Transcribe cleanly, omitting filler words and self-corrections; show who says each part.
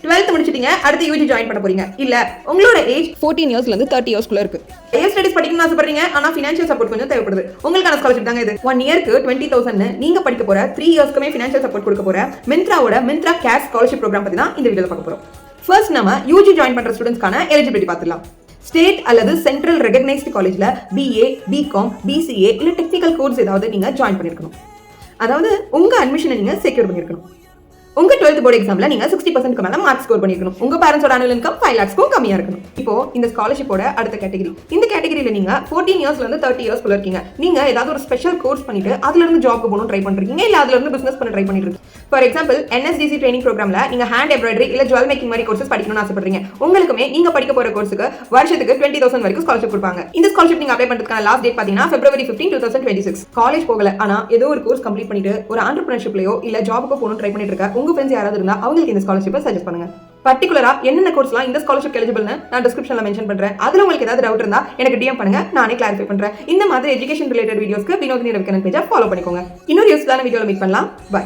Speaker 1: 12th முடிச்சிட்டீங்க, அடுத்து UG join பண்ண போறீங்க. இல்ல உங்களோட ஏஜ் 14 இயர்ஸ்ல இருந்து 30 இயர்ஸ்க்குள்ள இருக்கு. ஹையர் ஸ்டடீஸ் படிக்கணும்னு ஆசைப்படுறீங்க, ஆனா ஃபினான்ஷியல் சப்போர்ட் கொஞ்சம் தேவைப்படுது. உங்களுக்கான ஸ்காலர்ஷிப் தாங்க இது. 1 இயருக்கு 20,000 நீங்க படிக்க போற 3 இயர்ஸ்க்குமே ஃபினான்ஷியல் சப்போர்ட் கொடுக்க போற மிந்த்ராவோட மிந்த்ரா கேஷ் ஸ்காலர்ஷிப் ப்ரோக்ராம் பத்தி தான் இந்த வீடியோல பார்க்க போறோம். ஃபர்ஸ்ட் நம்ம யூஜி ஜாயின் பண்ற ஸ்டூடெண்ட்ஸ்க்கான எலிஜிபிலிட்டி பார்த்துடலாம். ஸ்டேட் அல்லது சென்ட்ரல் ரெகக்னைஸ்டு காலேஜ்ல BA, BCom, BCA இல்ல டெக்னிக்கல் கோர்ஸ் ஏதாவது நீங்க ஜாயின் பண்ணிருக்கணும். அதாவது உங்க அட்மிஷனை நீங்க செக்யூர் பண்ணிருக்கணும். உங்க 12th போர்டு எக்ஸாம்ல நீங்க 60% மேல மார்க் ஸ்கோர் பண்ணிருக்கணும். உங்க பேரண்ட்ஸோட annual income 5 lakhsக்கும் கம்மியா இருக்கணும். இப்போ இந்த ஸ்காலர்ஷிப்போட அடுத்த கேட்டகரி. இந்த கேட்டகரியில நீங்க 14 இயர்ஸ்ல இருந்து 30 இயர்ஸ்க்குள்ள இருக்கீங்க. நீங்க ஏதாவது ஒரு ஸ்பெஷல் கோர்ஸ் பண்ணிட்டு அதுல இருந்து ஜாப்க்கு போகணும் ட்ரை பண்றீங்க, இல்ல அதுல இருந்து பிசினஸ் பண்ண ட்ரை பண்ணிட்டு இருக்கீங்க. ஃபார் எக்ஸாம்பிள் NSDC ட்ரைனிங் ப்ரோக்ராம்ல நீங்க ஹேண்ட் எம்ப்ராய்டரி இல்ல ஜுவல் மேக்கிங் மாதிரி கோர்சஸ் படிக்கணும்னு ஆசைப்படுறீங்க. உங்களுக்குமே நீங்க படிக்க போற கோர்ஸுக்கு வருஷத்துக்கு 20,000 வரைக்கும் ஸ்காலர்ஷிப் கொடுப்பாங்க. இந்த ஸ்காலர்ஷிப் நீங்க அப்ளை பண்றதுக்கான லாஸ்ட் டேட் பாத்தீங்கன்னா February 15, 2026. காலேஜ் போகல, ஆனா ஏதோ ஒரு கோர்ஸ் கம்ப்ளீட் பண்ணிட்டு ஒரு ஆண்டர்பிரினர்ஷிப்லயோ இல்ல ஜாபுக்கோ போகணும் ட்ரை பண்ணிட்டு இருக்க உங்க ஃப்ரெண்ட்ஸ் யாராவது இருந்தா அவங்களுக்கு இந்த ஸ்காலர்ஷிப்பை சஜஸ்ட் பண்ணுங்க. பர்டிகுலரா என்னென்ன கோர்ஸ்லாம் இந்த ஸ்காலர்ஷிப் எலிஜிபிள்னு நான் டிஸ்கிரிப்ஷன்ல மென்ஷன் பண்றேன். அதுல உங்களுக்கு ஏதாவது டவுட் இருந்தா எனக்கு DM பண்ணுங்க, நானே கிளாரிஃபை பண்றேன். இந்த மாதிரி எஜுகேஷன் ரிலேட்டட் வீடியோஸ்க்கு வினோதினி ரவிக்கரன் பேஜை ஃபாலோ பண்ணிக்கோங்க. இன்னொரு யூஸ்ஃபுல்லான வீடியோல மீட் பண்ணலாம். பை.